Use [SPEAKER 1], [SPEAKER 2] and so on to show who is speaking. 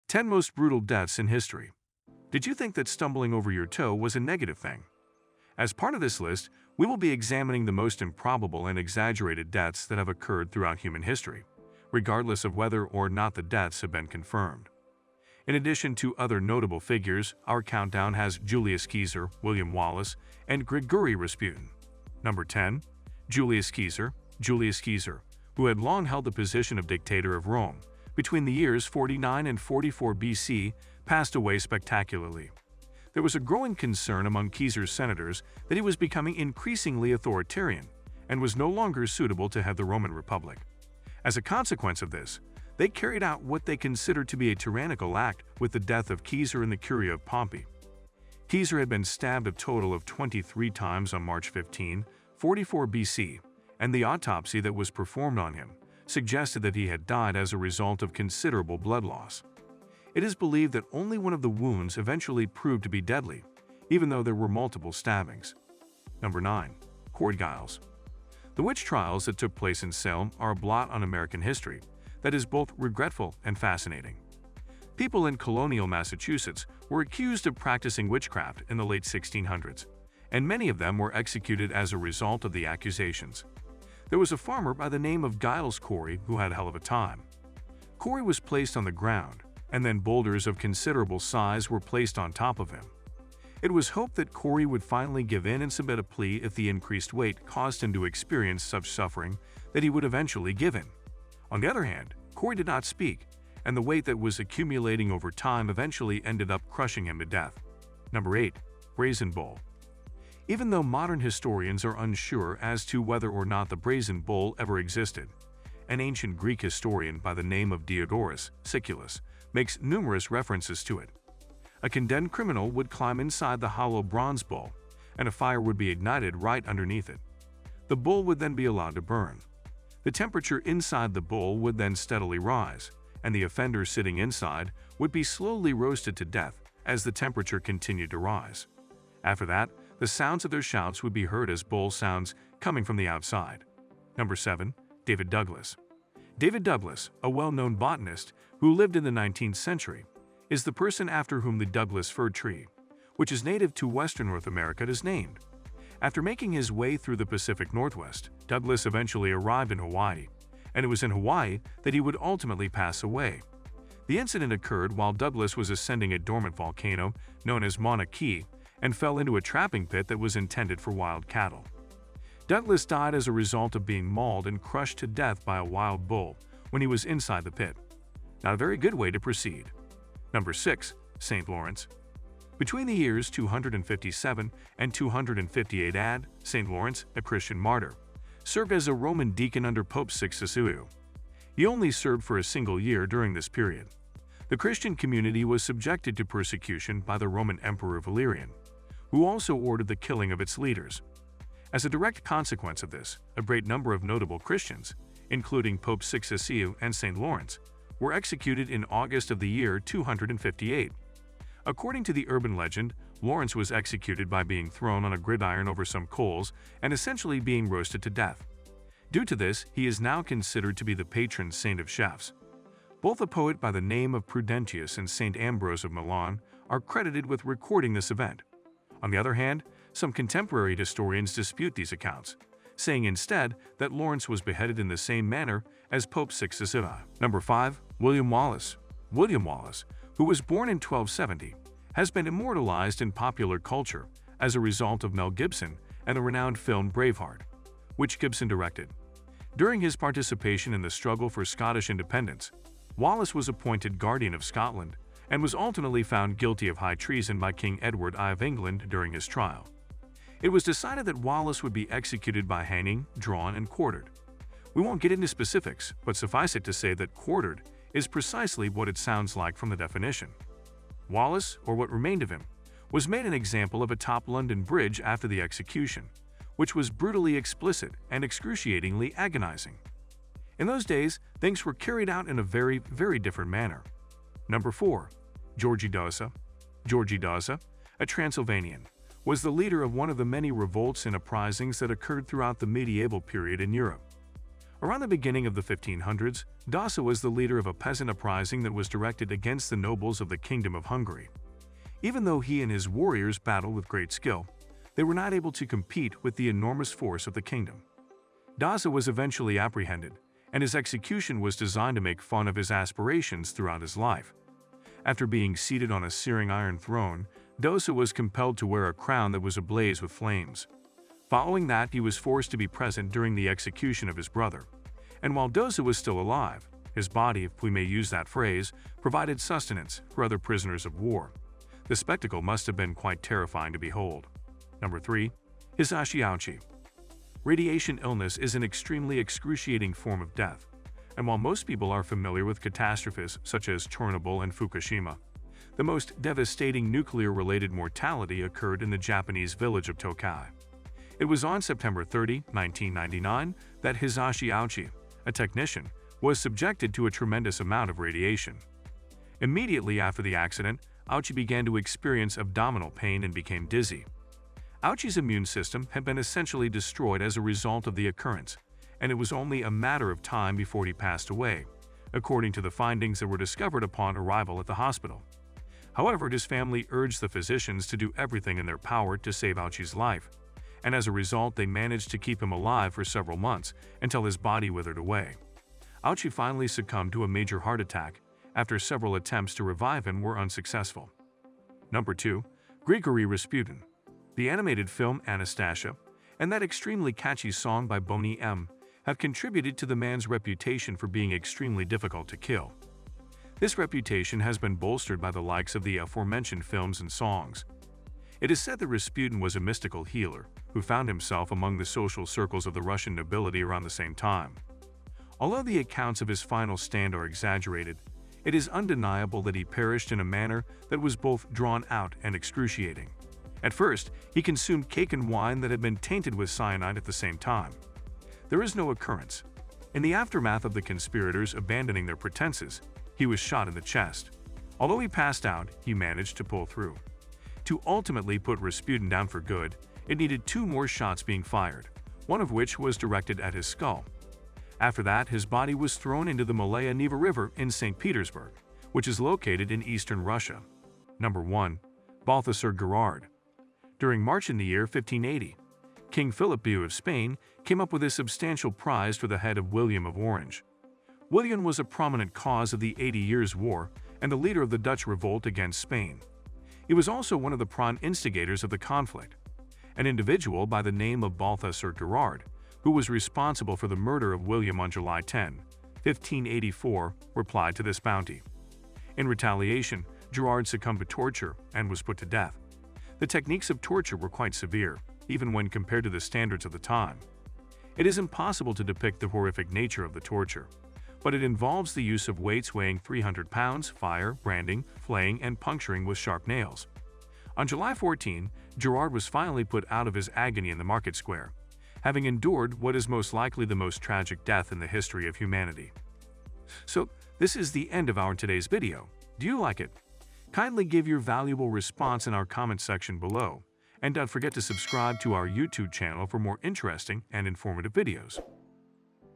[SPEAKER 1] 10 Most Brutal Deaths in History. Did you think that stumbling over your toe was a negative thing? As part of this list, we will be examining the most improbable and exaggerated deaths that have occurred throughout human history, regardless of whether or not the deaths have been confirmed. In addition to other notable figures, our countdown has Julius Caesar, William Wallace, and Grigory Rasputin. Number 10. Julius Caesar. Julius Caesar, who had long held the position of dictator of Rome, between the years 49 and 44 BC, passed away spectacularly. There was a growing concern among Caesar's senators that he was becoming increasingly authoritarian and was no longer suitable to head the Roman Republic. As a consequence of this, they carried out what they considered to be a tyrannical act with the death of Caesar in the Curia of Pompey. Caesar had been stabbed a total of 23 times on March 15, 44 BC, and the autopsy that was performed on him suggested that he had died as a result of considerable blood loss. It is believed that only one of the wounds eventually proved to be deadly, even though there were multiple stabbings. Number 9. Court Giles. The witch trials that took place in Salem are a blot on American history that is both regretful and fascinating. People in colonial Massachusetts were accused of practicing witchcraft in the late 1600s, and many of them were executed as a result of the accusations. There was a farmer by the name of Giles Corey who had a hell of a time. Corey was placed on the ground, and then boulders of considerable size were placed on top of him. It was hoped that Corey would finally give in and submit a plea if the increased weight caused him to experience such suffering that he would eventually give in. On the other hand, Corey did not speak, and the weight that was accumulating over time eventually ended up crushing him to death. Number 8. Brazen Bull. Even though modern historians are unsure as to whether or not the Brazen Bull ever existed, an ancient Greek historian by the name of Diodorus Siculus makes numerous references to it. A condemned criminal would climb inside the hollow bronze bull, and a fire would be ignited right underneath it. The bull would then be allowed to burn. The temperature inside the bull would then steadily rise, and the offender sitting inside would be slowly roasted to death as the temperature continued to rise. After that, the sounds of their shouts would be heard as bull sounds coming from the outside. Number 7. David Douglas. David Douglas, a well-known botanist who lived in the 19th century, is the person after whom the Douglas fir tree, which is native to western North America, is named. After making his way through the Pacific Northwest, Douglas eventually arrived in Hawaii, and it was in Hawaii that he would ultimately pass away. The incident occurred while Douglas was ascending a dormant volcano known as Mauna Kea and fell into a trapping pit that was intended for wild cattle. Douglas died as a result of being mauled and crushed to death by a wild bull when he was inside the pit. Not a very good way to proceed. Number 6. St. Lawrence. Between the years 257 and 258 AD, St. Lawrence, a Christian martyr, served as a Roman deacon under Pope Sixtus. He only served for a single year during this period. The Christian community was subjected to persecution by the Roman Emperor Valerian, who also ordered the killing of its leaders. As a direct consequence of this, a great number of notable Christians, including Pope Sixtus and St. Lawrence, were executed in August of the year 258. According to the urban legend, Lawrence was executed by being thrown on a gridiron over some coals and essentially being roasted to death. Due to this, he is now considered to be the patron saint of chefs. Both a poet by the name of Prudentius and St. Ambrose of Milan are credited with recording this event. On the other hand, some contemporary historians dispute these accounts, saying instead that Lawrence was beheaded in the same manner as Pope Sixtus V. Number 5. William Wallace. William Wallace, who was born in 1270, has been immortalized in popular culture as a result of Mel Gibson and the renowned film Braveheart, which Gibson directed. During his participation in the struggle for Scottish independence, Wallace was appointed Guardian of Scotland and was ultimately found guilty of high treason by King Edward I of England during his trial. It was decided that Wallace would be executed by hanging, drawn, and quartered. We won't get into specifics, but suffice it to say that quartered is precisely what it sounds like from the definition. Wallace, or what remained of him, was made an example of atop London Bridge after the execution, which was brutally explicit and excruciatingly agonizing. In those days, things were carried out in a very, very different manner. Number 4. Georgi Daza. Georgi Daza, a Transylvanian, was the leader of one of the many revolts and uprisings that occurred throughout the medieval period in Europe. Around the beginning of the 1500s, Dasa was the leader of a peasant uprising that was directed against the nobles of the Kingdom of Hungary. Even though he and his warriors battled with great skill, they were not able to compete with the enormous force of the kingdom. Dasa was eventually apprehended, and his execution was designed to make fun of his aspirations throughout his life. After being seated on a searing iron throne, Dasa was compelled to wear a crown that was ablaze with flames. Following that, he was forced to be present during the execution of his brother. And while Dasa was still alive, his body, if we may use that phrase, provided sustenance for other prisoners of war. The spectacle must have been quite terrifying to behold. Number 3. Hisashi Ouchi. Radiation illness is an extremely excruciating form of death, and while most people are familiar with catastrophes such as Chernobyl and Fukushima, the most devastating nuclear-related mortality occurred in the Japanese village of Tokai. It was on September 30, 1999, that Hisashi Ouchi, a technician, was subjected to a tremendous amount of radiation. Immediately after the accident, Ouchi began to experience abdominal pain and became dizzy. Ouchi's immune system had been essentially destroyed as a result of the occurrence, and it was only a matter of time before he passed away, according to the findings that were discovered upon arrival at the hospital. However, his family urged the physicians to do everything in their power to save Ouchi's life, and as a result they managed to keep him alive for several months until his body withered away. Ouchi finally succumbed to a major heart attack after several attempts to revive him were unsuccessful. Number 2. Grigory Rasputin. The animated film Anastasia and that extremely catchy song by Boney M. have contributed to the man's reputation for being extremely difficult to kill. This reputation has been bolstered by the likes of the aforementioned films and songs. It is said that Rasputin was a mystical healer who found himself among the social circles of the Russian nobility around the same time. Although the accounts of his final stand are exaggerated, it is undeniable that he perished in a manner that was both drawn out and excruciating. At first, he consumed cake and wine that had been tainted with cyanide at the same time. There is no occurrence. In the aftermath of the conspirators abandoning their pretenses, he was shot in the chest. Although he passed out, he managed to pull through. To ultimately put Rasputin down for good, it needed 2 more shots being fired, one of which was directed at his skull. After that, his body was thrown into the Malaya Neva River in St. Petersburg, which is located in eastern Russia. Number 1. Balthasar Gerard. During March in the year 1580, King Philip II of Spain came up with a substantial prize for the head of William of Orange. William was a prominent cause of the 80 Years' War and the leader of the Dutch revolt against Spain. He was also one of the prime instigators of the conflict. An individual by the name of Balthasar Gerard, who was responsible for the murder of William on July 10, 1584, replied to this bounty. In retaliation, Gerard succumbed to torture and was put to death. The techniques of torture were quite severe, even when compared to the standards of the time. It is impossible to depict the horrific nature of the torture, but it involves the use of weights weighing 300 pounds, fire, branding, flaying, and puncturing with sharp nails. On July 14, Gerard was finally put out of his agony in the market square, having endured what is most likely the most tragic death in the history of humanity. So, this is the end of our today's video. Do you like it? Kindly give your valuable response in our comment section below, and don't forget to subscribe to our YouTube channel for more interesting and informative videos.